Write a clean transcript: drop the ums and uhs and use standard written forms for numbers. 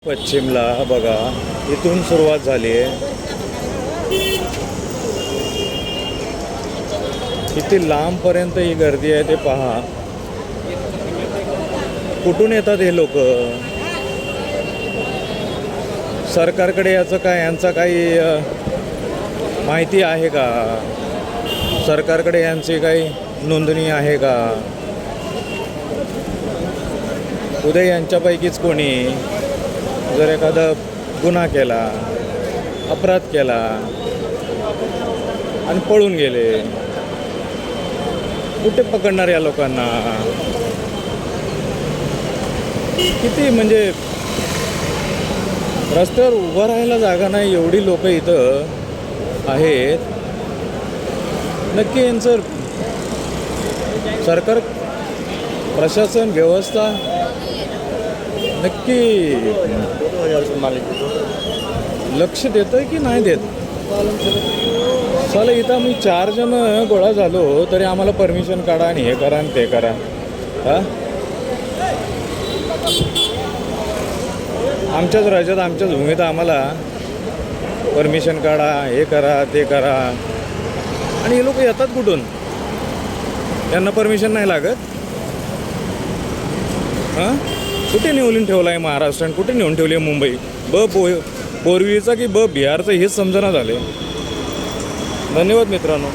पश्चिमला बघा, इथून सुरुवात झाली आहे. किती लांबपर्यंत ही गर्दी आहे ते पहा. कुठून येतात हे लोक? सरकारकडे यांचा काही माहिती आहे का? सरकारकडे यांची काही नोंदणी आहे का? उद्या यांच्यापैकीच कोणी जर एखादा गुन्हा केला, अपराध केला आणि पळून गेले, कुठे पकडणार या लोकांना? किती म्हणजे रस्त्यावर उभं राहायला जागा नाही, एवढी लोक इथं आहेत. नक्की यांचं सरकार, प्रशासन, व्यवस्था नक्की लक्ष देतं की नाही देत? चला, इथं आम्ही 4 जण गोळा झालो तरी आम्हाला परमिशन काढा आणि हे करा आणि ते करा. आमच्याच राज्यात, आमच्याच भूमीत आम्हाला परमिशन काढा, हे करा, ते करा. आणि हे लोक येतात कुठून? यांना परमिशन नाही लागत? कुठे नेऊन ठेवला आहे महाराष्ट्राने? कुठे नेऊन ठेवली आहे मुंबई? बोरवीचा की बिहारचं हेच समजना झाले. धन्यवाद मित्रांनो.